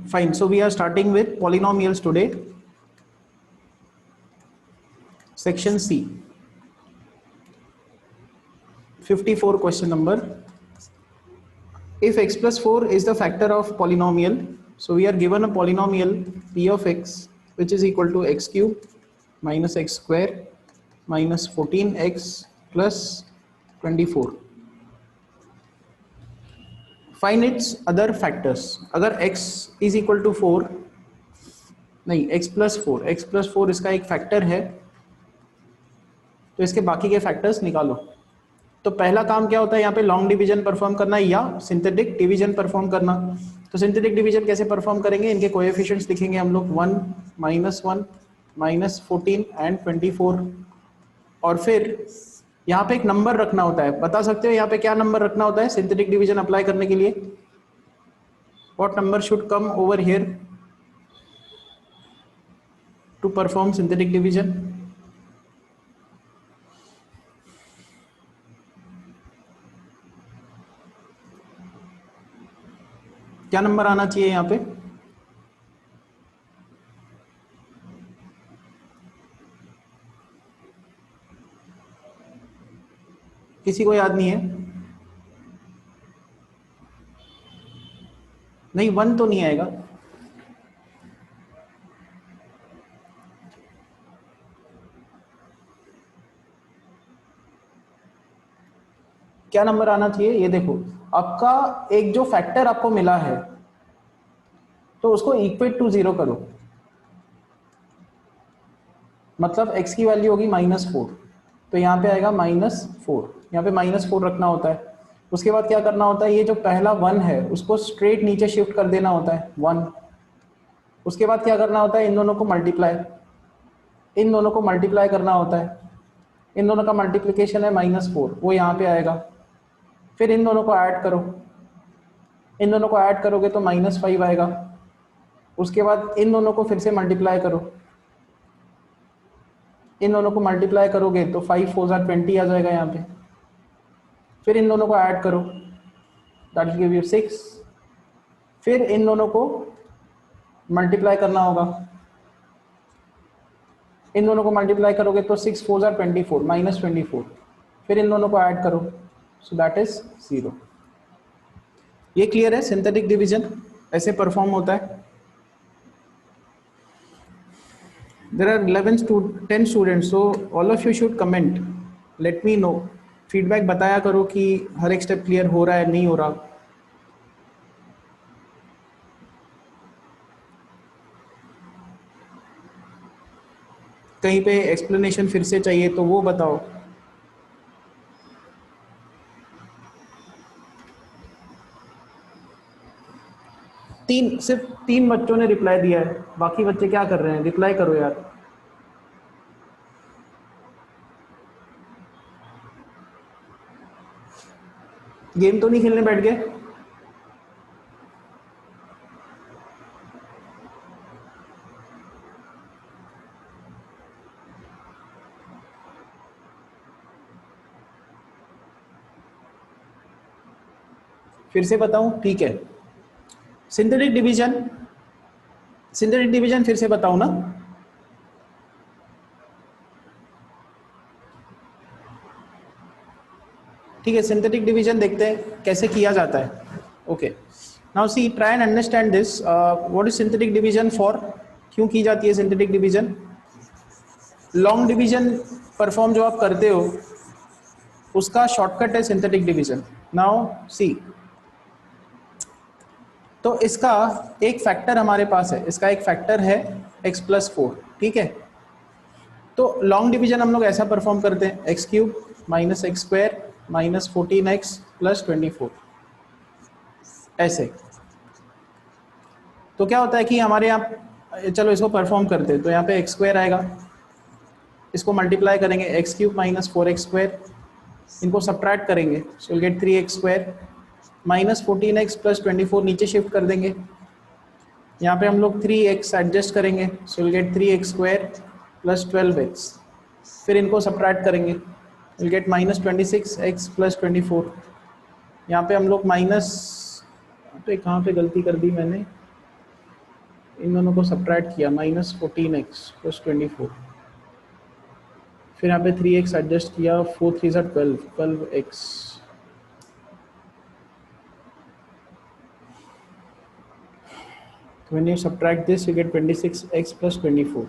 Fine. So we are starting with polynomials today. Section C. 54 question number. If x plus 4 is the factor of polynomial, so we are given a polynomial p of x which is equal to x cube minus x square minus 14x plus 24. Find its other factors. अगर x is equal to 4 नहीं x plus 4 इसका एक factor है, तो इसके बाकी के factors निकालो। तो पहला काम क्या होता है यहाँ पे, लॉन्ग डिवीजन परफॉर्म करना या सिंथेटिक डिवीजन परफॉर्म करना। तो सिंथेटिक डिवीजन कैसे परफॉर्म करेंगे, इनके कोएफिशिएंट्स लिखेंगे हम लोग 1 -1 -14 एंड 24। और फिर यहाँ पे एक नंबर रखना होता है। बता सकते हो यहाँ पे क्या नंबर रखना होता है सिंथेटिक डिवीजन अप्लाई करने के लिए? What number should come over here to perform synthetic division? क्या नंबर आना चाहिए यहाँ पे? किसी को याद नहीं है? नहीं, 1 तो नहीं आएगा। क्या नंबर आना चाहिए? ये देखो, आपका एक जो फैक्टर आपको मिला है तो उसको इक्वेट टू 0 करो। मतलब x की वैल्यू होगी -4, तो यहाँ पे आएगा -4। यहाँ पे -4 रखना होता है। उसके बाद क्या करना होता है, ये जो पहला 1 है उसको स्ट्रेट नीचे शिफ्ट कर देना होता है 1। उसके बाद क्या करना होता है, इन दोनों को मल्टीप्लाई करना होता है। इन दोनों का मल्टीप्लिकेशन है -4, वो यहाँ पे आएगा। फिर इन दोनों को ऐड करो, इन दोनों को ऐड करोगे तो -5 आएगा। उसके बाद इन दोनों को फिर से मल्टीप्लाई करो, इन दोनों को मल्टीप्लाई करोगे तो 5 4 20 आ जाएगा यहाँ पे। फिर इन दोनों को ऐड करो, दैट विल गिव यू 6। फिर इन दोनों को मल्टीप्लाई करना होगा, इन दोनों को मल्टीप्लाई करोगे तो 6 4 24 -24। फिर इन दोनों को ऐड करो, सो दैट इज 0। ये क्लियर है? सिंथेटिक डिवीजन ऐसे परफॉर्म होता है। There are 11 to 10 students, so all of you should comment. Let me know. Feedback बताया करो कि हर एक स्टेप क्लियर हो रहा है नहीं हो रहा। कहीं पे एक्सप्लेनेशन फिर से चाहिए तो वो बताओ। सिर्फ 3 बच्चों ने रिप्लाई दिया है, बाकी बच्चे क्या कर रहे हैं? रिप्लाई करो यार। गेम तो नहीं खेलने बैठ गए? फिर से बताऊं? ठीक है। सिंथेटिक डिवीजन फिर से बताऊं ना? ठीक है, सिंथेटिक डिवीजन देखते हैं कैसे किया जाता है। Okay, now see, try and understand this. What is synthetic division for? क्यों की जाती है synthetic division? Long division perform जो आप करते हो उसका शॉर्टकट है सिंथेटिक डिवीजन। नाउ सी, तो इसका एक फैक्टर हमारे पास है, इसका एक फैक्टर है x + 4, ठीक है। तो लॉन्ग डिवीजन हम लोग ऐसा परफॉर्म करते हैं, x³ - x² - 14x + 24, ऐसे। तो क्या होता है कि हमारे यहाँ, चलो इसको परफॉर्म करते हैं। तो यहाँ पे x² आएगा, इसको मल्टीप्लाई करेंगे x³ - 4x², इनको सब्ट्रैक्ट करेंगे, so will get 3x² -14x + 24 नीचे शिफ्ट कर देंगे। यहाँ पे हम लोग 3x एडजस्ट करेंगे, so will get 3x² + 12x। फिर इनको सब्ट्रैक्ट करेंगे, विल गेट -26x + 24। यहाँ पे हम लोग माइनस, तो कहाँ पे गलती कर दी मैंने, इन दोनों को सब्ट्रैक्ट किया, -14x + 24, फिर यहाँ पे 3x एडजस्ट किया, 4 3 12, 12x। When you subtract this, you get 26x + 24.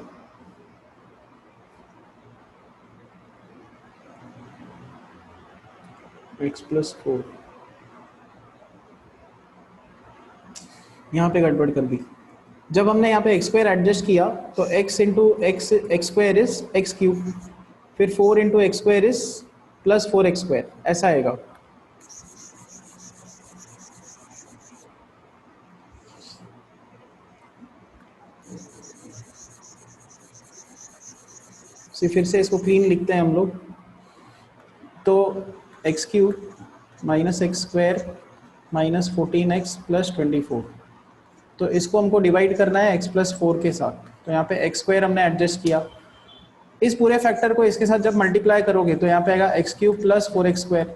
x + 4, यहाँ पे गड़बड़ कर दी। जब हमने यहाँ पे x² एडजस्ट किया तो x into x² is x³, फिर 4 इंटू x² इज +4x², ऐसा आएगा। फिर से इसको क्लीन लिखते हैं हम लोग, तो x³ - x² - 14x + 24, तो इसको हमको डिवाइड करना है x + 4 के साथ। तो यहाँ पे x² हमने एडजस्ट किया, इस पूरे फैक्टर को इसके साथ जब मल्टीप्लाई करोगे तो यहाँ पे आएगा x³ + 4x²,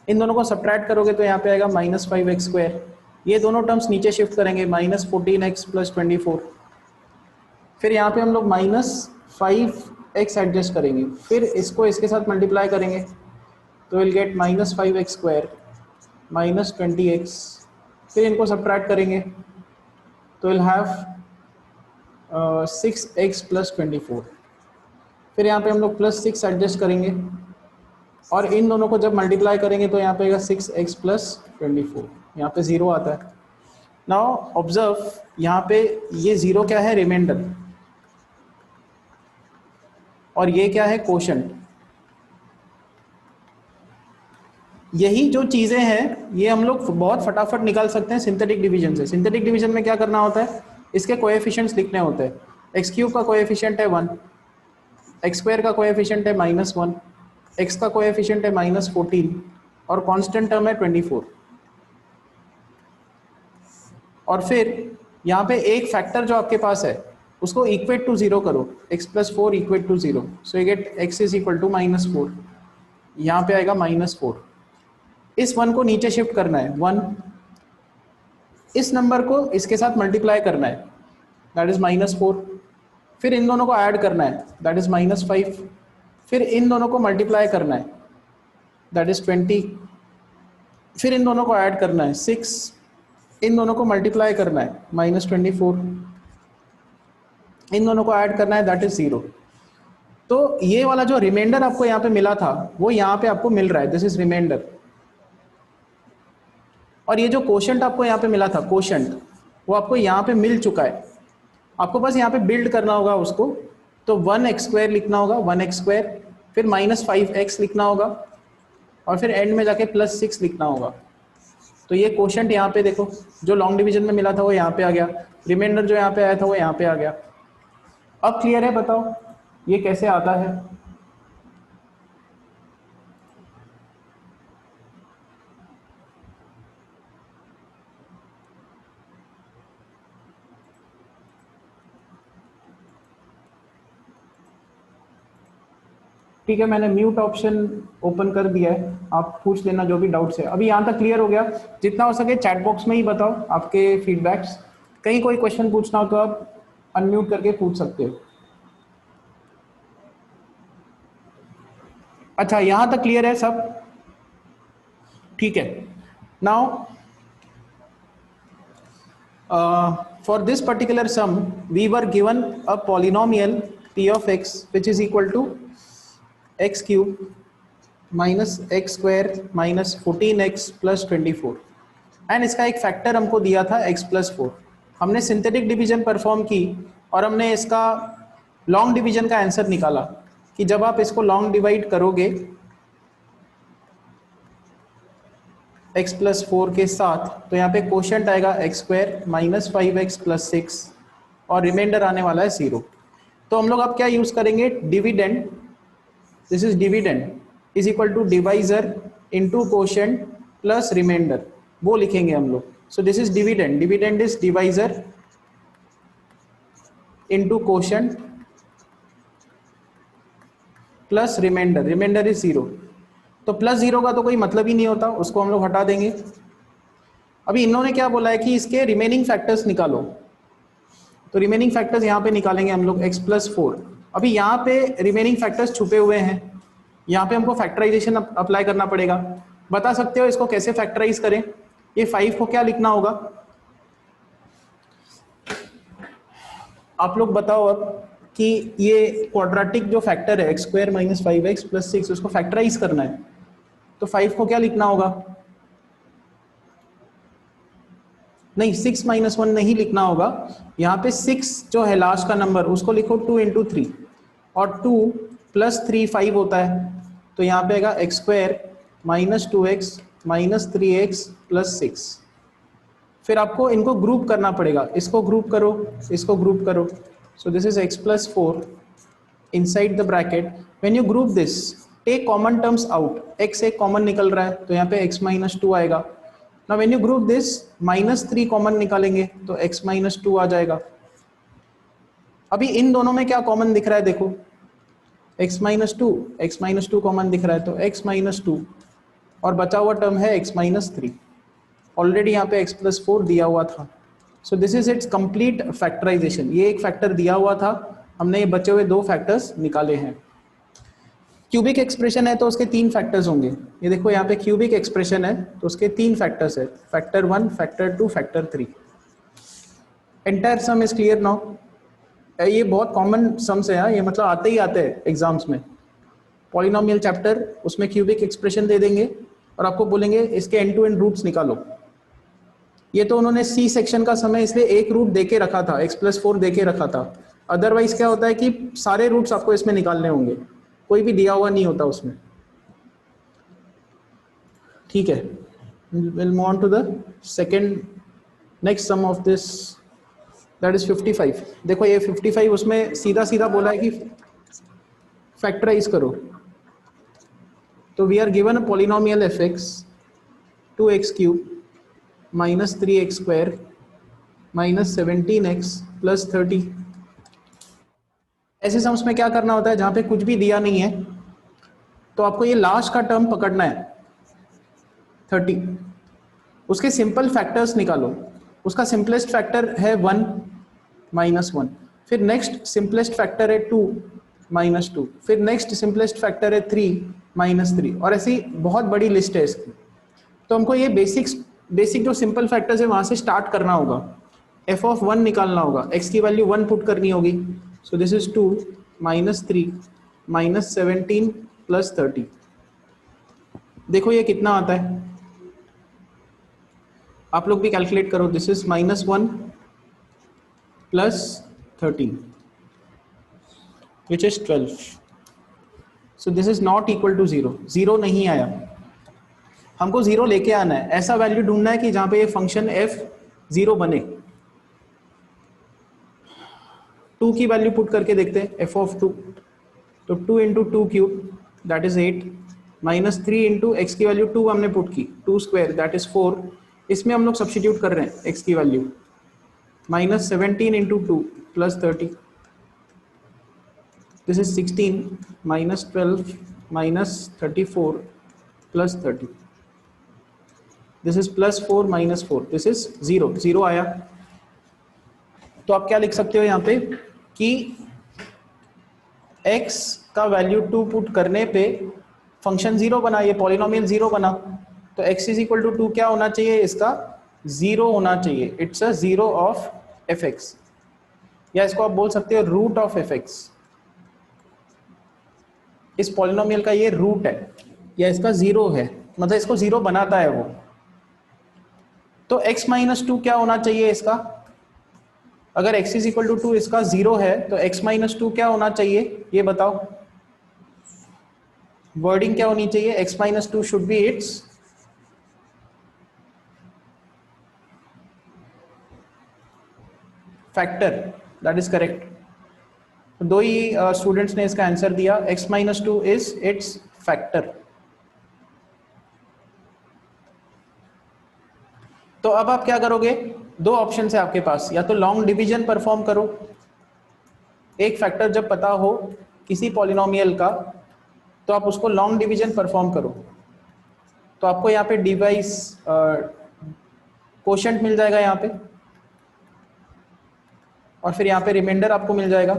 इन दोनों को सब्ट्रैक्ट करोगे तो यहाँ पे आएगा -5x²। ये दोनों टर्म्स नीचे शिफ्ट करेंगे, -14x + 24, फिर यहाँ पे हम लोग -5x एडजस्ट करेंगे, फिर इसको इसके साथ मल्टीप्लाई करेंगे तो विल गेट -5x² - 20x, फिर इनको सब्ट्रैक्ट करेंगे तो विल हैव 6x + 24, फिर यहाँ पे हम लोग +6 एडजस्ट करेंगे और इन दोनों को जब मल्टीप्लाई करेंगे तो यहाँ पे आएगा 6x + 24, यहाँ पे 0 आता है। नाउ ऑब्जर्व, यहाँ पे ये 0 क्या है, रिमाइंडर, और ये क्या है, कोशेंट। यही जो चीज़ें हैं ये हम लोग बहुत फटाफट निकाल सकते हैं सिंथेटिक डिवीजन से। सिंथेटिक डिवीजन में क्या करना होता है, इसके कोएफिशिएंट्स लिखने होते हैं। x³ का कोएफिशिएंट है 1, x² का कोएफिशिएंट है -1, x का कोएफिशिएंट है -14 और कांस्टेंट टर्म है 24। और फिर यहाँ पे एक फैक्टर जो आपके पास है उसको इक्वेट टू 0 करो, x + 4 equate to 0, so you get x = -4, यहाँ पे आएगा -4। इस 1 को नीचे शिफ्ट करना है 1, इस नंबर को इसके साथ मल्टीप्लाई करना है, दैट इज -4, फिर इन दोनों को ऐड करना है, दैट इज -5, फिर इन दोनों को मल्टीप्लाई करना है, दैट इज 20, फिर इन दोनों को ऐड करना है 6, इन दोनों को मल्टीप्लाई करना है -24, इन दोनों को ऐड करना है, दैट इज 0। तो ये वाला जो रिमाइंडर आपको यहाँ पे मिला था वो यहाँ पे आपको मिल रहा है, दिस इज रिमाइंडर। और ये जो कोशेंट आपको यहाँ पे मिला था, कोशेंट, वो आपको यहाँ पे मिल चुका है, आपको बस यहाँ पे बिल्ड करना होगा उसको। तो 1x² लिखना होगा, 1x², फिर -5x लिखना होगा और फिर एंड में जाके +6 लिखना होगा। तो ये कोशेंट यहाँ पे देखो, जो लॉन्ग डिवीजन में मिला था वो यहाँ पे आ गया, रिमाइंडर जो यहाँ पे आया था वो यहाँ पे आ गया। अब क्लियर है, बताओ ये कैसे आता है? ठीक है, मैंने म्यूट ऑप्शन ओपन कर दिया है, आप पूछ लेना जो भी डाउट्स है। अभी यहाँ तक क्लियर हो गया? जितना हो सके चैट बॉक्स में ही बताओ आपके फीडबैक्स, कहीं कोई क्वेश्चन पूछना हो तो आप अनम्यूट करके पूछ सकते हो। अच्छा, यहाँ तक क्लियर है सब? ठीक है। Now for this particular sum we were given a polynomial p of x which is equal to x³ - x² - 14x + 24, and इसका एक फैक्टर हमको दिया था x + 4। हमने सिंथेटिक डिवीजन परफॉर्म की और हमने इसका लॉन्ग डिवीजन का आंसर निकाला कि जब आप इसको लॉन्ग डिवाइड करोगे x + 4 के साथ तो यहाँ पे कोशेंट आएगा x² - 5x + 6 और रिमाइंडर आने वाला है 0। तो हम लोग अब क्या यूज करेंगे, dividend, this is dividend is equal to divisor into quotient plus remainder, वो लिखेंगे हम लोग। So this is dividend, dividend is divisor into quotient plus remainder, remainder is 0। तो +0 का तो कोई मतलब ही नहीं होता, उसको हम लोग हटा देंगे। अभी इन्होंने क्या बोला है कि इसके रिमेनिंग फैक्टर्स निकालो, तो रिमेनिंग फैक्टर्स यहाँ पे निकालेंगे हम लोग x प्लस 4। अभी यहाँ पे रिमेनिंग फैक्टर्स छुपे हुए हैं, यहाँ पे हमको फैक्टराइजेशन अप्लाई करना पड़ेगा। बता सकते हो इसको कैसे फैक्टराइज करें? ये 5 को क्या लिखना होगा आप लोग बताओ अब, कि ये क्वाड्रेटिक जो फैक्टर है x² - 5x + 6 उसको फैक्टराइज करना है, तो 5 को क्या लिखना होगा? नहीं, 6 - 1 नहीं लिखना होगा, यहाँ पे 6 जो है लास्ट का नंबर उसको लिखो 2 × 3, और 2 + 3 5 होता है, तो यहाँ पे आएगा x² - 2x - 3x + 6। फिर आपको इनको ग्रुप करना पड़ेगा, इसको ग्रुप करो, इसको ग्रुप करो। सो this is x + 4 inside the bracket. When you group this, take common terms out. x एक कॉमन निकल रहा है तो यहाँ पे x - 2 आएगा। Now when you group this, -3 common निकालेंगे तो x - 2 आ जाएगा। अभी इन दोनों में क्या कॉमन दिख रहा है देखो, x - 2 कॉमन दिख रहा है, तो x - 2 और बचा हुआ टर्म है x - 3। ऑलरेडी यहाँ पे x + 4 दिया हुआ था। So this is it's complete factorisation. ये एक फैक्टर दिया हुआ था, हमने ये बचे हुए 2 फैक्टर्स निकाले हैं। क्यूबिक एक्सप्रेशन है तो उसके 3 फैक्टर्स होंगे। ये देखो यहाँ पे क्यूबिक एक्सप्रेशन है तो उसके 3 फैक्टर्स है, factor 1, factor 2, factor 3। Entire some is clear now. ये बहुत कॉमन सम्स है, ये मतलब आते ही आते हैं एग्जाम्स में। पॉलिनोमियल चैप्टर, उसमें क्यूबिक एक्सप्रेशन दे देंगे और आपको बोलेंगे इसके एंड टू एंड रूट्स निकालो। ये तो उन्होंने सी सेक्शन का समय इसलिए एक रूट देके रखा था, x + 4 देके रखा था। अदरवाइज क्या होता है कि सारे रूट्स आपको इसमें निकालने होंगे, कोई भी दिया हुआ नहीं होता उसमें। ठीक है, will move on to the second next sum of this, that is 55। देखो ये 55 उसमें सीधा सीधा बोला है कि फैक्टराइज करो। तो we are given a polynomial fx 2x³ - 3x² - 17x + 30। ऐसे सम्स में क्या करना होता है, जहां पे कुछ भी दिया नहीं है तो आपको ये लास्ट का टर्म पकड़ना है 30, उसके सिंपल फैक्टर्स निकालो। उसका सिंपलेस्ट फैक्टर है 1 - 1, फिर नेक्स्ट सिंपलेस्ट फैक्टर है 2 - 2, फिर नेक्स्ट सिंपलेस्ट फैक्टर है 3 - 3, और ऐसी बहुत बड़ी लिस्ट है इसकी। तो हमको ये बेसिक जो सिंपल फैक्टर्स है वहां से स्टार्ट करना होगा। f(1) निकालना होगा, x की वैल्यू 1 पुट करनी होगी। सो दिस इज 2 - 3 - 17 + 30। देखो ये कितना आता है, आप लोग भी कैलकुलेट करो। This is -1 + 13 which is 12। So this is not equal to 0। 0 नहीं आया, हमको 0 लेके आना है। ऐसा वैल्यू ढूंढना है कि जहां पे ये फंक्शन f 0 बने। 2 की वैल्यू पुट करके देखते हैं, f(2), तो 2 × 2³ दैट इज 8 -3 × x की वैल्यू 2 हमने पुट की, 2² दैट इज 4। इसमें हम लोग सब्स्टिट्यूट कर रहे हैं x की value, -17 × 2 + 30, this is 16 - 12 - 34 + 30, this is +4 - 4, this is 0। 0 आया। तो आप क्या लिख सकते हो यहाँ पे कि x का वैल्यू 2 पुट करने पे फंक्शन 0 बना, ये पॉलिनोमियल 0 बना। तो x = 2 क्या होना चाहिए, इसका 0 होना चाहिए। इट्स अ 0 ऑफ fx, या इसको आप बोल सकते हो रूट ऑफ fx। इस पॉलिनोमियल का ये रूट है या इसका 0 है, मतलब इसको 0 बनाता है वो। तो x - 2 क्या होना चाहिए इसका, अगर x = 2 इसका 0 है तो x - 2 क्या होना चाहिए, ये बताओ। वर्डिंग क्या होनी चाहिए, x - 2 should be it's factor, that is correct. दो ही स्टूडेंट्स ने इसका आंसर दिया, x - 2 इज इट्स फैक्टर। तो अब आप क्या करोगे, 2 ऑप्शन है आपके पास, या तो लॉन्ग डिवीजन परफॉर्म करो। एक फैक्टर जब पता हो किसी पॉलिनोमियल का तो आप उसको लॉन्ग डिवीजन परफॉर्म करो, तो आपको यहाँ पे डिवाइस कोशेंट मिल जाएगा यहाँ पे, और फिर यहाँ पे रिमाइंडर आपको मिल जाएगा।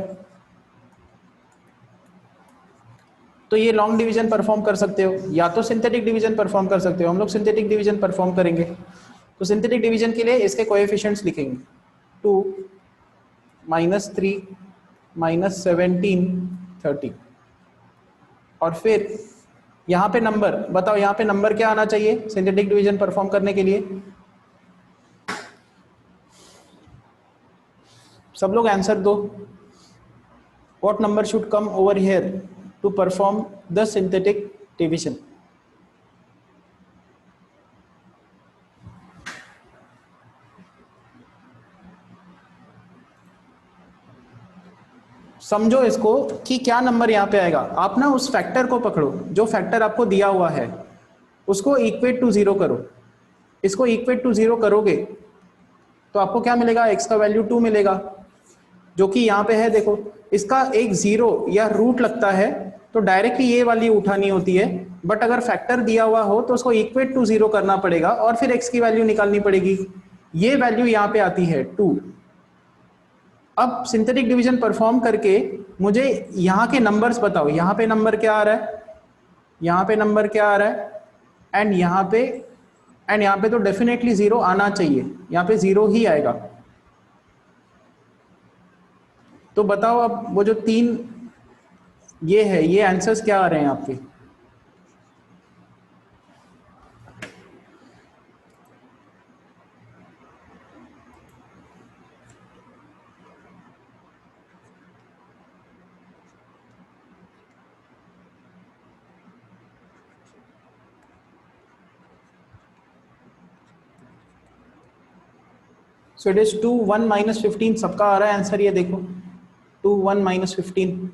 तो ये लॉन्ग डिवीजन परफॉर्म कर सकते हो, या तो सिंथेटिक डिवीजन परफॉर्म कर सकते हो। हम लोग सिंथेटिक डिवीजन परफॉर्म करेंगे। तो सिंथेटिक डिवीजन के लिए इसके कोएफिशिएंट्स लिखेंगे 2 -3 -17 30। और फिर यहाँ पे नंबर बताओ, यहाँ पे नंबर क्या आना चाहिए सिंथेटिक डिवीजन परफॉर्म करने के लिए? सब लोग आंसर दो। What number should come over here to perform the synthetic division? समझो इसको कि क्या नंबर यहाँ पे आएगा। आप ना उस फैक्टर को पकड़ो जो फैक्टर आपको दिया हुआ है, उसको इक्वेट टू 0 करो। इसको इक्वेट टू 0 करोगे तो आपको क्या मिलेगा? x का वैल्यू 2 मिलेगा, जो कि यहाँ पे है। देखो इसका एक 0 या रूट लगता है तो डायरेक्टली ये वाली उठानी होती है, बट अगर फैक्टर दिया हुआ हो तो उसको इक्वेट टू 0 करना पड़ेगा और फिर x की वैल्यू निकालनी पड़ेगी। ये वैल्यू यहाँ पे आती है 2। अब सिंथेटिक डिवीजन परफॉर्म करके मुझे यहाँ के नंबर्स बताओ। यहाँ पे नंबर क्या आ रहा है, यहाँ पे नंबर क्या आ रहा है, एंड यहाँ पे तो डेफिनेटली 0 आना चाहिए, यहाँ पे 0 ही आएगा। तो बताओ अब वो जो 3 ये है, ये आंसर्स क्या आ रहे हैं आपके? सो इट इज 2 1 -15 सबका आ रहा है आंसर। ये देखो 2 1 -15।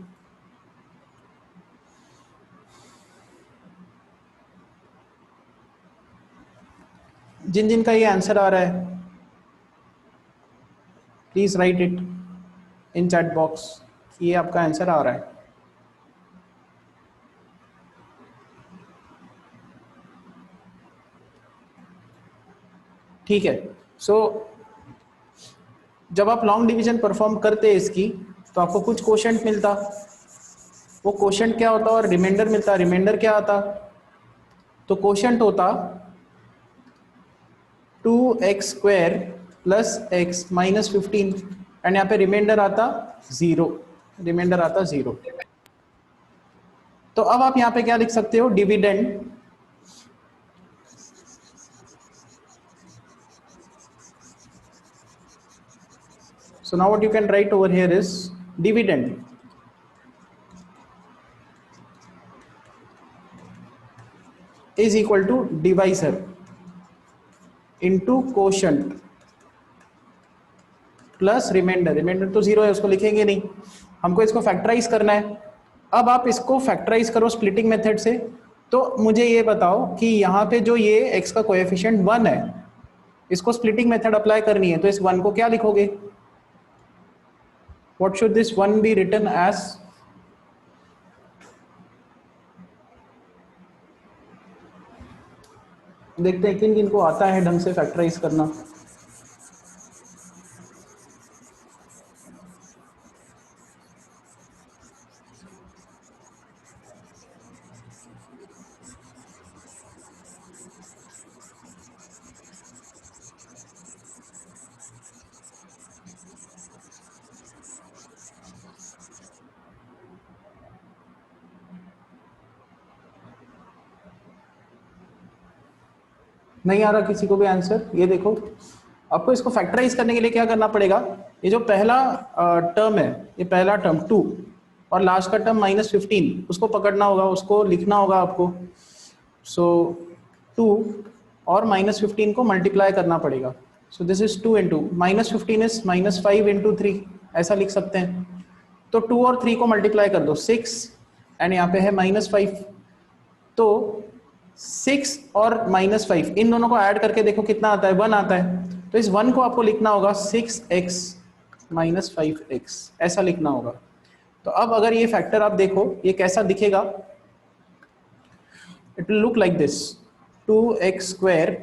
जिन जिन का ये आंसर आ रहा है please right it in chat box, ये आपका आंसर आ रहा है। ठीक है। सो जब आप लॉन्ग डिवीजन परफॉर्म करते इसकी तो आपको कुछ कोशेंट मिलता, वो कोशेंट क्या होता और रिमाइंडर मिलता। रिमाइंडर क्या आता? तो कोशेंट होता 2x² + x -15 एंड यहाँ पे रिमाइंडर आता 0। रिमाइंडर आता 0। तो अब आप यहाँ पे क्या लिख सकते हो? Dividend so now what you can write over here is dividend is equal to divisor into quotient plus remainder. Remainder तो 0 है, उसको लिखेंगे नहीं, हमको इसको फैक्टराइज करना है। अब आप इसको फैक्टराइज करो स्प्लिटिंग मेथड से। तो मुझे ये बताओ कि यहाँ पे जो ये x का कोएफिशिएंट 1 है, इसको स्प्लिटिंग मेथड अप्लाई करनी है, तो इस 1 को क्या लिखोगे? What should this 1 be written as? देखते हैं किन किन को आता है ढंग से फैक्टराइज करना। नहीं आ रहा किसी को भी आंसर? ये देखो आपको इसको फैक्टराइज करने के लिए क्या करना पड़ेगा? ये जो पहला टर्म है, ये पहला टर्म 2 और लास्ट का टर्म -15, उसको पकड़ना होगा, उसको लिखना होगा आपको। सो 2 और -15 को मल्टीप्लाई करना पड़ेगा। सो this is 2 into -15 is -5 into 3, ऐसा लिख सकते हैं। तो 2 और 3 को मल्टीप्लाई कर दो 6 एंड यहाँ पे है -5। तो 6 और -5 इन दोनों को ऐड करके देखो कितना आता है? 1 आता है। तो इस 1 को आपको लिखना होगा 6x - 5x, ऐसा लिखना होगा। तो अब अगर ये फैक्टर आप देखो ये कैसा दिखेगा? It will look like this 2x²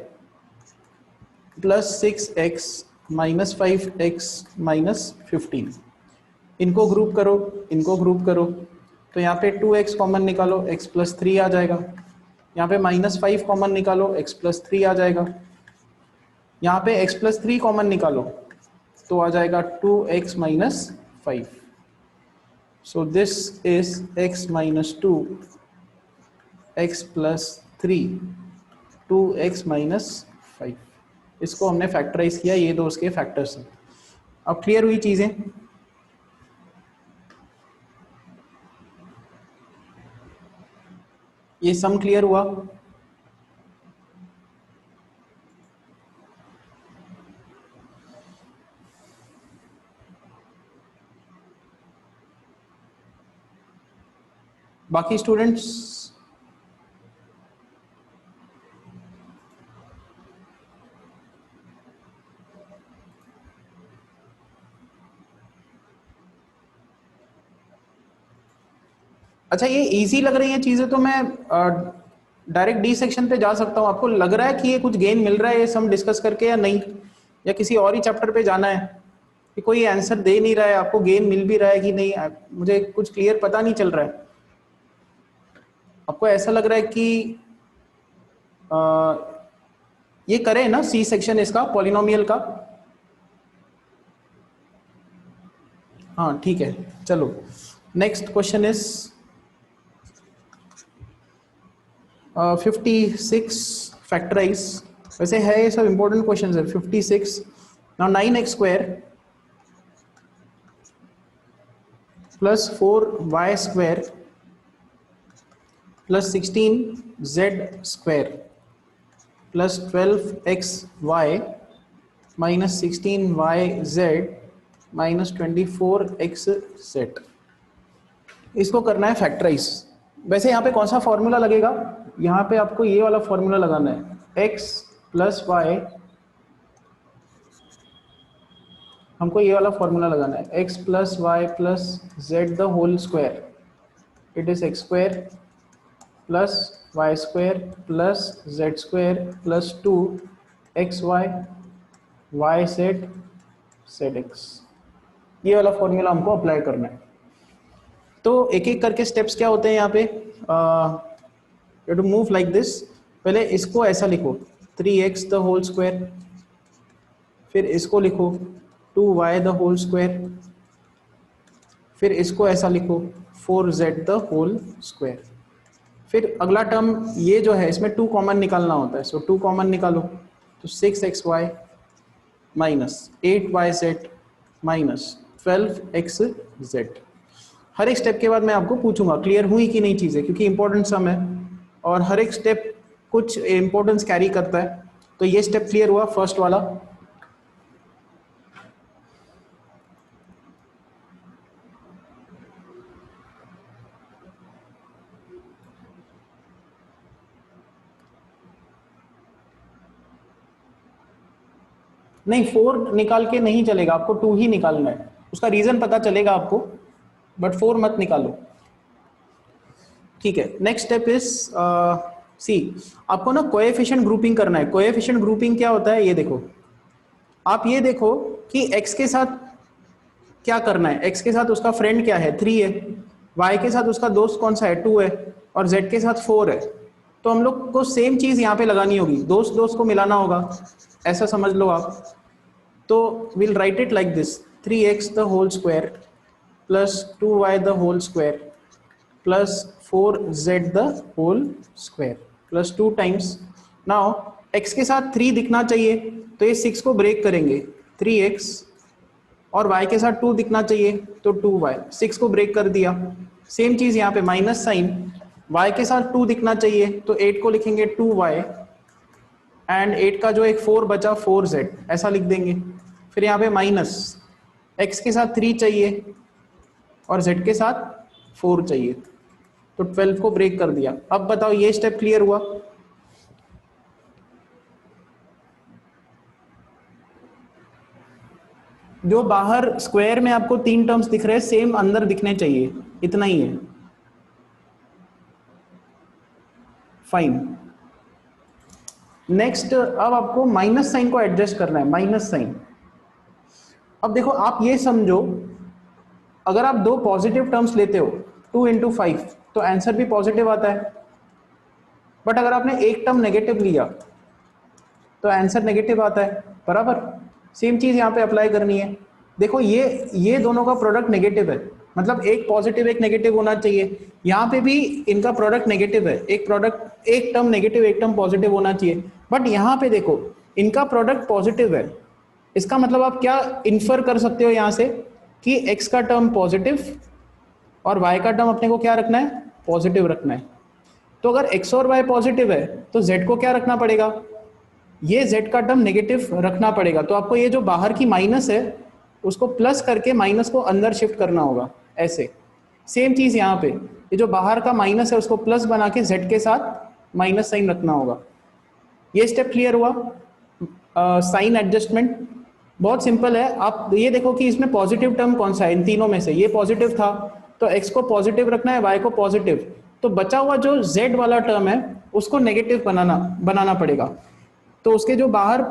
+ 6x -5x-15, इनको ग्रुप करो, इनको ग्रुप करो, तो यहाँ पे 2x कॉमन निकालो, x + 3 आ जाएगा। यहाँ पे -5 कॉमन निकालो, x + 3 आ जाएगा। यहाँ पे x + 3 कॉमन निकालो तो आ जाएगा 2x - 5। So this is x - 2, x + 3, 2x - 5। इसको हमने फैक्टराइज किया, ये दो उसके फैक्टर्स हैं। अब क्लियर हुई चीजें? ये सम क्लियर हुआ? बाकी स्टूडेंट्स? अच्छा, ये इजी लग रही हैं चीजें तो मैं डायरेक्ट डी सेक्शन पे जा सकता हूँ। आपको लग रहा है कि ये कुछ गेन मिल रहा है ये सम डिस्कस करके या नहीं, या किसी और ही चैप्टर पे जाना है? कि कोई आंसर दे नहीं रहा है, आपको गेन मिल भी रहा है कि नहीं, मुझे कुछ क्लियर पता नहीं चल रहा है। आपको ऐसा लग रहा है कि आ, ये करें ना सी सेक्शन इसका पॉलिनोमियल का? हाँ ठीक है, चलो नेक्स्ट क्वेश्चन इज 56 फैक्टराइज। वैसे है ये सब इंपॉर्टेंट क्वेश्चन है। 56 now 9x² + 4y² + 16z² + 12xy - 16yz - 24xz, इसको करना है फैक्टराइज। वैसे यहाँ पे कौन सा फॉर्मूला लगेगा? यहाँ पे आपको ये वाला फॉर्मूला लगाना है, x + y, हमको ये वाला फॉर्मूला लगाना है, x + y + z the whole square, it is x² + y² + z² + 2xy yz zx, ये वाला फॉर्मूला हमको अप्लाई करना है। तो एक एक करके स्टेप्स क्या होते हैं यहाँ पे, टू मूव लाइक दिस। पहले इसको ऐसा लिखो 3x द होल स्क्वायर, फिर इसको लिखो 2y द होल स्क्वायर, फिर इसको ऐसा लिखो 4z द होल स्क्वायर। फिर अगला टर्म ये जो है इसमें 2 कॉमन निकालना होता है, सो 2 कॉमन निकालो तो 6xy - 8yz - 12xz। हर एक स्टेप के बाद मैं आपको पूछूंगा क्लियर हुई कि नहीं चीज़ें, क्योंकि इंपॉर्टेंट सम है और हर एक स्टेप कुछ इंपॉर्टेंस कैरी करता है। तो ये स्टेप क्लियर हुआ फर्स्ट वाला। नहीं, 4 निकाल के नहीं चलेगा, आपको 2 ही निकालना है। उसका रीजन पता चलेगा आपको, बट 4 मत निकालो। ठीक है, नेक्स्ट स्टेप इज सी, आपको ना कोएफिशिएंट ग्रुपिंग करना है। कोएफिशिएंट ग्रुपिंग क्या होता है ये देखो, आप ये देखो कि x के साथ क्या करना है। x के साथ उसका फ्रेंड क्या है, 3 है, y के साथ उसका दोस्त कौन सा है, 2 है, और z के साथ 4 है। तो हम लोग को सेम चीज यहाँ पे लगानी होगी, दोस्त दोस्त को मिलाना होगा, ऐसा समझ लो आप। तो we'll write it like this, 3x the whole square plus 2y the whole square plus 4z the whole square plus 2 times, now x के साथ 3 दिखना चाहिए तो ये 6 को ब्रेक करेंगे, 3x, और y के साथ 2 दिखना चाहिए तो 2y, 6 को ब्रेक कर दिया। सेम चीज यहाँ पे माइनस साइन, y के साथ 2 दिखना चाहिए तो 8 को लिखेंगे 2y, एंड 8 का जो एक 4 बचा 4z, ऐसा लिख देंगे। फिर यहाँ पे माइनस, x के साथ 3 चाहिए और z के साथ 4 चाहिए तो 12 को ब्रेक कर दिया। अब बताओ ये स्टेप क्लियर हुआ? जो बाहर स्क्वायर में आपको 3 टर्म्स दिख रहे हैं सेम अंदर दिखने चाहिए, इतना ही है। फाइन, नेक्स्ट अब आपको माइनस साइन को एडजस्ट करना है, माइनस साइन। अब देखो आप ये समझो, अगर आप दो पॉजिटिव टर्म्स लेते हो 2 इंटू 5 तो आंसर भी पॉजिटिव आता है, बट अगर आपने एक टर्म नेगेटिव लिया तो आंसर नेगेटिव आता है, बराबर। सेम चीज यहाँ पे अप्लाई करनी है। देखो ये दोनों का प्रोडक्ट नेगेटिव है, मतलब एक पॉजिटिव एक नेगेटिव होना चाहिए। यहाँ पे भी इनका प्रोडक्ट नेगेटिव है, एक टर्म नेगेटिव एक टर्म पॉजिटिव होना चाहिए, बट यहाँ पे देखो इनका प्रोडक्ट पॉजिटिव है। इसका मतलब आप क्या इन्फर कर सकते हो यहाँ से कि x का टर्म पॉजिटिव और y का टर्म अपने को क्या रखना है, पॉजिटिव रखना है। तो अगर x और y पॉजिटिव है तो z को क्या रखना पड़ेगा, ये z का टर्म नेगेटिव रखना पड़ेगा। तो आपको ये जो बाहर की माइनस है उसको प्लस करके माइनस को अंदर शिफ्ट करना होगा, ऐसे। सेम चीज यहाँ पे, ये जो बाहर का माइनस है उसको प्लस बना के z के साथ माइनस साइन रखना होगा। ये स्टेप क्लियर हुआ। साइन एडजस्टमेंट बहुत सिंपल है। आप ये देखो कि इसमें पॉजिटिव टर्म कौन सा है, इन तीनों में से ये पॉजिटिव था तो x को पॉजिटिव रखना है, y को पॉजिटिव, तो बचा हुआ जो z वाला टर्म है उसको नेगेटिव बनाना पड़ेगा। तो उसके जो बाहर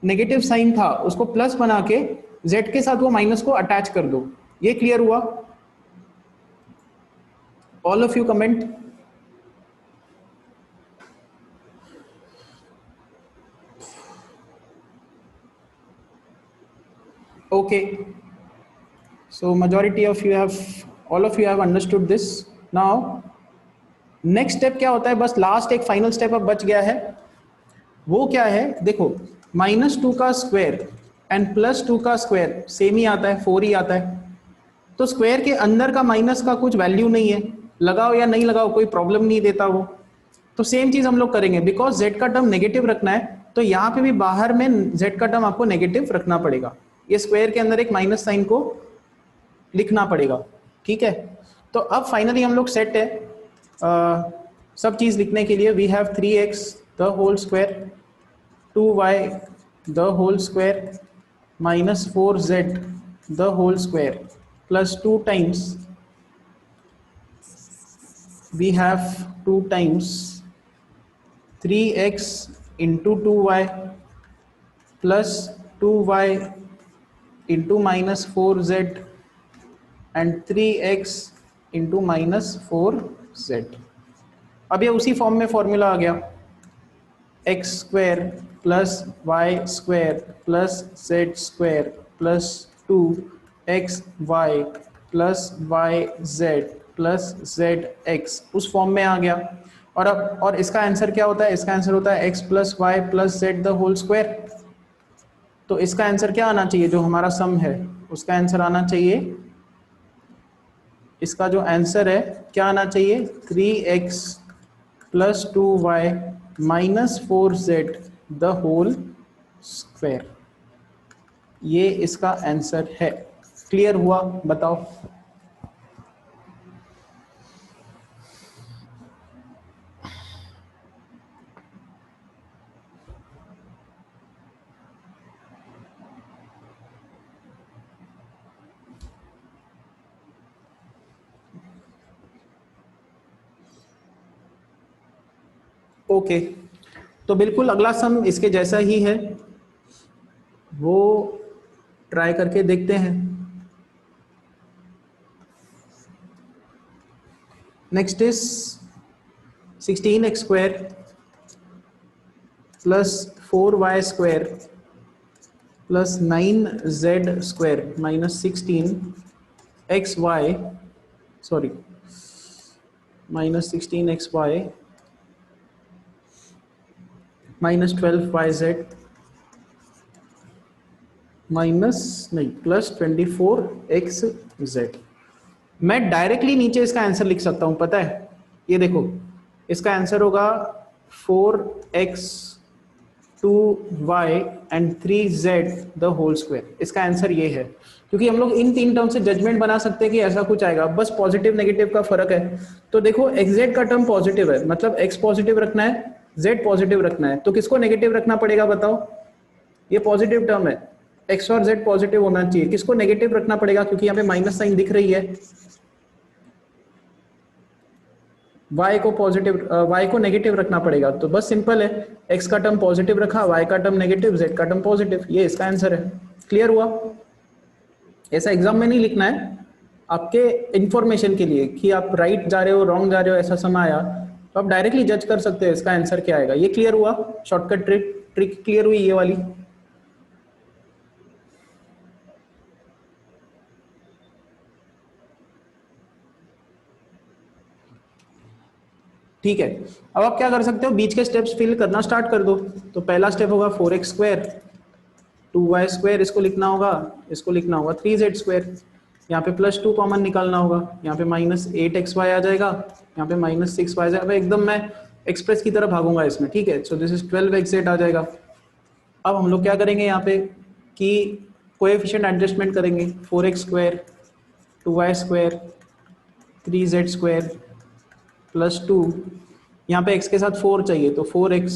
नेगेटिव साइन था उसको प्लस बना के z के साथ वो माइनस को अटैच कर दो। ये क्लियर हुआ? All of you comment. Okay, so majority of you have, all of you have understood this. Now next step क्या होता है, बस लास्ट एक फाइनल स्टेप अब बच गया है। वो क्या है, देखो -2 का स्क्वायर एंड +2 का स्क्वायर सेम ही आता है, 4 ही आता है। तो स्क्वायर के अंदर का माइनस का कुछ वैल्यू नहीं है, लगाओ या नहीं लगाओ कोई प्रॉब्लम नहीं देता वो। तो सेम चीज हम लोग करेंगे, बिकॉज z का टर्म नेगेटिव रखना है तो यहाँ पे भी बाहर में z का टर्म आपको नेगेटिव रखना पड़ेगा। ये स्क्वायर के अंदर एक माइनस साइन को लिखना पड़ेगा, ठीक है। तो अब फाइनली हम लोग सेट है सब चीज लिखने के लिए। We have 3x the whole square, 2y the whole square -4z the whole square plus 2 times we have 2 times 3x into 2y plus 2y into -4z and 3x into -4z। अब ये उसी form में formula आ गया, x square plus Y square plus Z square plus 2xy plus Y Z plus Z X, उस form में आ गया। और अब और इसका आंसर क्या होता है, इसका आंसर होता है x plus Y plus Z the whole square. तो इसका आंसर क्या आना चाहिए, जो हमारा सम है उसका आंसर आना चाहिए, इसका जो आंसर है क्या आना चाहिए, 3x plus 2y -4z the whole square. ये इसका आंसर है। क्लियर हुआ? बताओ। ओके तो बिल्कुल अगला सम इसके जैसा ही है, वो ट्राई करके देखते हैं। Next is 16x square plus 4y square plus 9z square -16xy -16xy -12yz plus 24xz। मैं डायरेक्टली नीचे इसका आंसर लिख सकता हूं, पता है। ये देखो इसका आंसर होगा 4x 2y and 3z the whole square. इसका आंसर ये है, क्योंकि हम लोग इन 3 टर्म से जजमेंट बना सकते हैं कि ऐसा कुछ आएगा, बस पॉजिटिव नेगेटिव का फर्क है। तो देखो xz का टर्म पॉजिटिव है, मतलब x पॉजिटिव रखना है, z पॉजिटिव रखना है, तो किसको नेगेटिव रखना पड़ेगा बताओ। ये पॉजिटिव टर्म है, x और z पॉजिटिव होना चाहिए, किसको नेगेटिव रखना पड़ेगा, क्योंकि यहाँ पे माइनस साइन दिख रही है। y को नेगेटिव रखना पड़ेगा। तो बस सिंपल है, x का टर्म पॉजिटिव रखा, y का टर्म नेगेटिव, z का टर्म पॉजिटिव, ये इसका आंसर है। क्लियर हुआ? ऐसा एग्जाम में नहीं लिखना है, आपके इंफॉर्मेशन के लिए कि आप राइट जा रहे हो रॉन्ग जा रहे हो, ऐसा समय आया तो आप डायरेक्टली जज कर सकते हो इसका आंसर क्या आएगा। ये क्लियर हुआ? शॉर्टकट ट्रिक क्लियर हुई ये वाली? ठीक है, अब आप क्या कर सकते हो, बीच के स्टेप्स फिल करना स्टार्ट कर दो। तो पहला स्टेप होगा 4x² 2y², इसको लिखना होगा, इसको लिखना होगा 3z²। यहाँ पे +2 कॉमन निकालना होगा, यहाँ पे -8xy आ जाएगा, यहाँ पे -6y आ जाएगा। एकदम मैं एक्सप्रेस की तरफ भागूंगा इसमें, ठीक है। सो दिस इज 12xz आ जाएगा। अब हम लोग क्या करेंगे यहाँ पे कि कोएफिशिएंट एडजस्टमेंट करेंगे, 4x² 2y² 3z² +2, यहाँ पे x के साथ 4 चाहिए तो 4x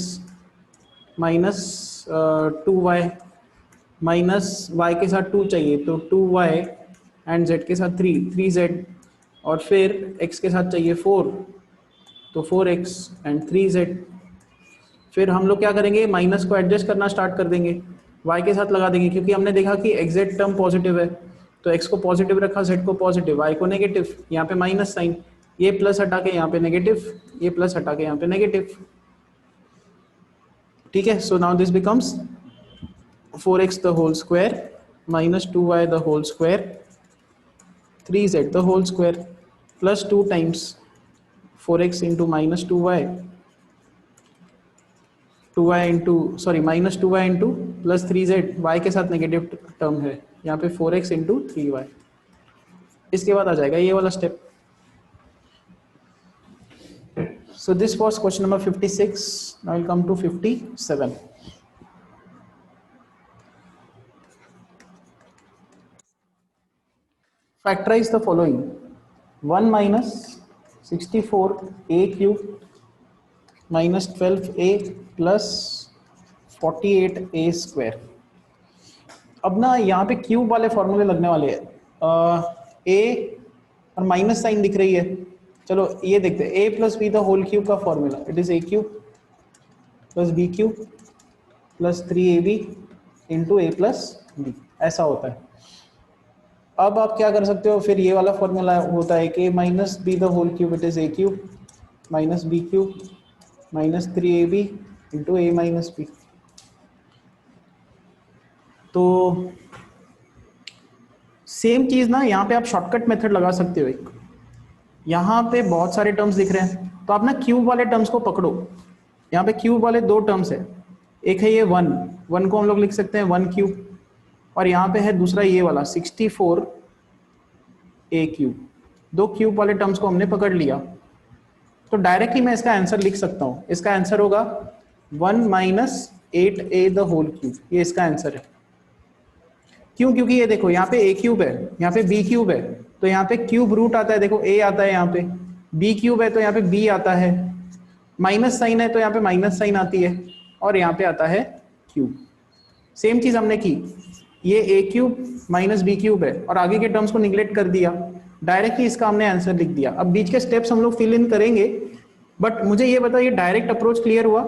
minus 2y, minus y के साथ 2 चाहिए तो 2y, एंड z के साथ 3z, और फिर x के साथ चाहिए 4 तो 4x एंड 3z। फिर हम लोग क्या करेंगे, माइनस को एडजस्ट करना स्टार्ट कर देंगे, y के साथ लगा देंगे, क्योंकि हमने देखा कि एग्जैक्ट टर्म पॉजिटिव है तो x को पॉजिटिव रखा, z को पॉजिटिव, y को नेगेटिव, यहाँ पे माइनस साइन, ये प्लस हटा के यहाँ पे नेगेटिव, ये प्लस हटा के यहाँ पे नेगेटिव, ठीक है। So now this becomes 4x the whole square minus 2y the whole square 3z the whole square plus 2 times 4x into minus 2y, 2y into sorry minus 2y into plus 3z, y के साथ negative term है यहाँ पे 4x into 3y। इसके बाद आ जाएगा ये वाला step. So this was question number 56. Now we'll come to 57. Factorize the following: 1 minus 64a cube minus 12a plus 48a square। अब ना यहाँ पे क्यूब वाले फॉर्मूले लगने वाले हैं, ए और माइनस साइन दिख रही है। चलो ये देखते हैं, A plus B the whole cube का formula, it is A cube plus B cube plus 3ab into A plus B, ऐसा होता है। अब आप क्या कर सकते हो, फिर ये वाला फॉर्मूला होता है कि minus B the whole cube, it is A cube minus B cube minus 3ab into A minus B. तो सेम चीज ना यहाँ पे आप शॉर्टकट मेथड लगा सकते हो। एक यहाँ पे बहुत सारे टर्म्स दिख रहे हैं तो आप ना क्यूब वाले टर्म्स को पकड़ो। यहाँ पे क्यूब वाले दो टर्म्स है, एक है ये 1 को हम लोग लिख सकते हैं 1 क्यूब, और यहाँ पे है दूसरा ये वाला 64 ए क्यूब। दो क्यूब वाले टर्म्स को हमने पकड़ लिया तो डायरेक्टली मैं इसका आंसर लिख सकता हूँ। इसका आंसर होगा 1 minus 8a the whole cube, ये इसका आंसर है। क्यों? क्योंकि ये देखो यहाँ पे a क्यूब है, यहाँ पे b क्यूब है, तो यहाँ पे क्यूब रूट आता है, देखो a आता है, यहाँ पे b क्यूब है तो यहाँ पे b आता है, माइनस साइन है तो यहाँ पे माइनस साइन आती है, और यहाँ पे आता है क्यूब। सेम चीज हमने की, ये a cube minus B cube है और आगे के टर्म्स को निगलेक्ट कर दिया, डायरेक्टली इसका हमने आंसर लिख दिया। अब बीच के स्टेप्स हम लोग फिल इन करेंगे, बट मुझे ये बताइए डायरेक्ट अप्रोच क्लियर हुआ?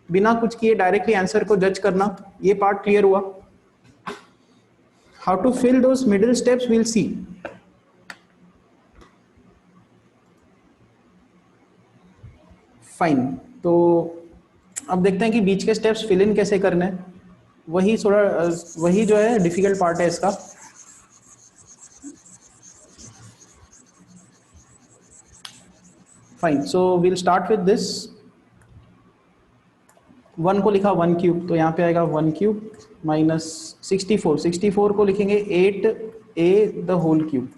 बिना कुछ किए डायरेक्टली आंसर को जज करना, ये पार्ट क्लियर हुआ? How to fill those middle steps we'll see. Fine, तो अब देखते हैं कि बीच के स्टेप्स फिल इन कैसे करने हैं। वही थोड़ा वही जो है डिफिकल्ट पार्ट है इसका। Fine, so will start with this. 1 को लिखा 1 क्यूब, तो यहाँ पे आएगा 1 क्यूब माइनस 64 को लिखेंगे 8a द होल क्यूब,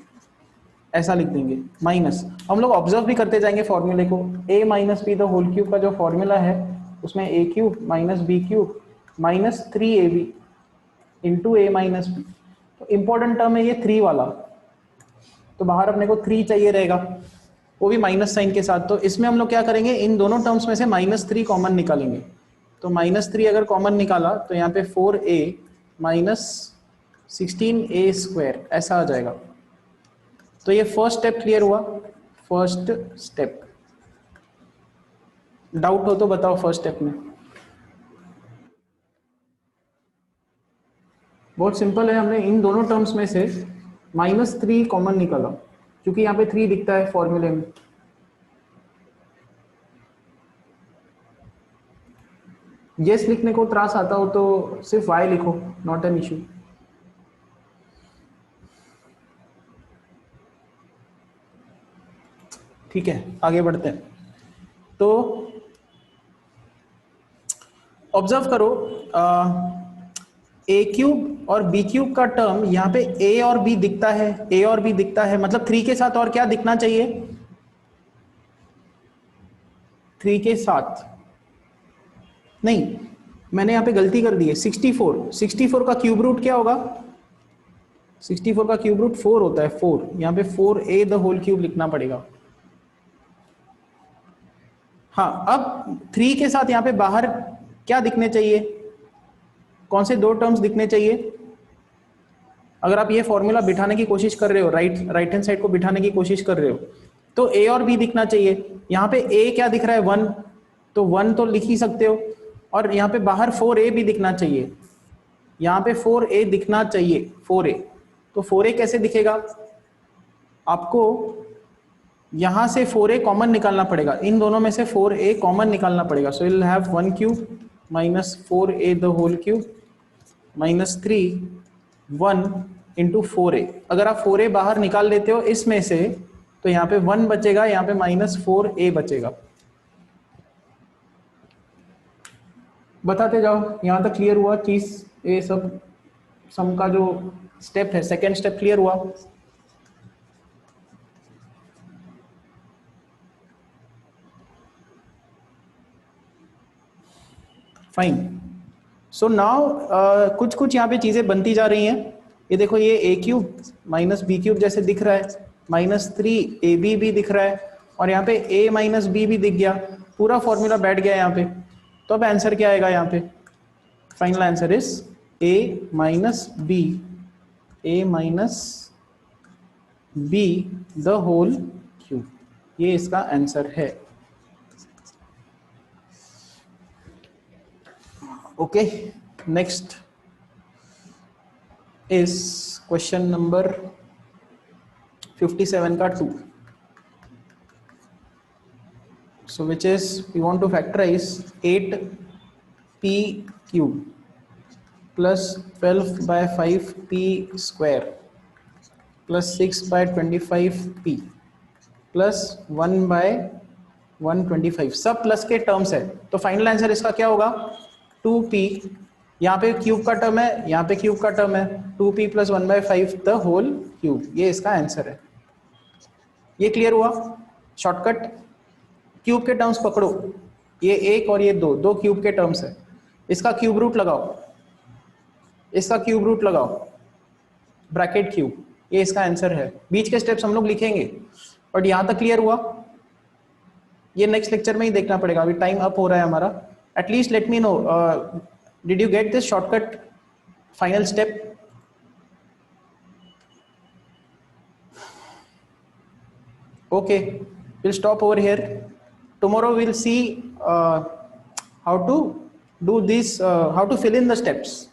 ऐसा लिख देंगे माइनस। हम लोग ऑब्जर्व भी करते जाएंगे फॉर्मूले को, a minus B the whole cube का जो फॉर्मूला है उसमें a cube minus B cube minus 3ab into A minus B. तो इंपॉर्टेंट टर्म है ये 3 वाला, तो बाहर अपने को 3 चाहिए रहेगा, वो भी माइनस साइन के साथ। तो इसमें हम लोग क्या करेंगे, इन दोनों टर्म्स में से -3 कॉमन निकालेंगे। तो -3 अगर कॉमन निकाला तो यहाँ पे 4a माइनस 16a स्क्वायर ऐसा आ जाएगा। तो ये फर्स्ट स्टेप क्लियर हुआ, फर्स्ट स्टेप। डाउट हो तो बताओ फर्स्ट स्टेप में। बहुत सिंपल है, हमने इन दोनों टर्म्स में से -3 कॉमन निकाला क्योंकि यहाँ पे 3 दिखता है फॉर्मूले में। येस लिखने को त्रास आता हो तो सिर्फ y लिखो, नॉट एन इशू। ठीक है, आगे बढ़ते हैं। तो ऑब्जर्व करो, ए क्यूब और बी क्यूब का टर्म यहाँ पे ए और बी दिखता है, ए और बी दिखता है, मतलब 3 के साथ और क्या दिखना चाहिए? 3 के साथ नहीं, मैंने यहाँ पे गलती कर दी है। 64 का क्यूब रूट क्या होगा? 64 का क्यूब रूट 4 होता है, 4। यहाँ पे 4a द होल क्यूब लिखना पड़ेगा। हाँ, अब 3 के साथ यहाँ पे बाहर क्या दिखने चाहिए? कौन से 2 टर्म्स दिखने चाहिए? अगर आप ये फॉर्मूला बिठाने की कोशिश कर रहे हो, राइट हैंड साइड को बिठाने की कोशिश कर रहे हो, तो ए और बी दिखना चाहिए। यहाँ पे ए क्या दिख रहा है? 1, तो 1 तो लिख ही सकते हो, और यहाँ पे बाहर 4a भी दिखना चाहिए। यहाँ पे 4a दिखना चाहिए, 4a। तो 4a कैसे दिखेगा? आपको यहाँ से 4a कॉमन निकालना पड़ेगा, इन दोनों में से 4a कॉमन निकालना पड़ेगा। So will have 1 cube minus 4a the whole cube minus 3 1 into 4a। अगर आप 4a बाहर निकाल लेते हो इसमें से, तो यहाँ पे 1 बचेगा, यहाँ पे -4a बचेगा। बताते जाओ, यहाँ तक क्लियर हुआ चीज? ये सब सम का जो स्टेप है, सेकेंड स्टेप क्लियर हुआ? फाइन। सो नाउ कुछ कुछ यहाँ पे चीजें बनती जा रही हैं। ये देखो, ये ए क्यूब माइनस बी क्यूब जैसे दिख रहा है, -3ab भी दिख रहा है, और यहाँ पे a माइनस बी भी दिख गया, पूरा फॉर्मूला बैठ गया यहाँ पे। तो अब आंसर क्या आएगा यहाँ पे? Final answer is a minus B the whole cube. ये इसका आंसर है। Okay, next is question number 57 का 2। So which is we want to factorize 8p cube plus 12 by 5p square plus 6 by 25p plus 1 by 125, सब plus के terms है। तो final answer इसका क्या होगा? 2p, यहाँ पे क्यूब का टर्म है, यहाँ पे क्यूब का टर्म है, 2p plus 1/5 the whole cube. ये इसका आंसर है। ये क्लियर हुआ? शॉर्टकट, क्यूब के टर्म्स पकड़ो, ये 1 और ये 2 क्यूब के टर्म्स है। इसका क्यूब रूट लगाओ, इसका क्यूब रूट लगाओ, ब्रैकेट क्यूब, ये इसका आंसर है। बीच के स्टेप्स हम लोग लिखेंगे, बट यहां तक क्लियर हुआ? ये नेक्स्ट लेक्चर में ही देखना पड़ेगा, अभी टाइम अप हो रहा है हमारा। At least let me know, did you get this shortcut final step? Okay, we'll stop over here. Tomorrow we'll see how to do this, how to fill in the steps.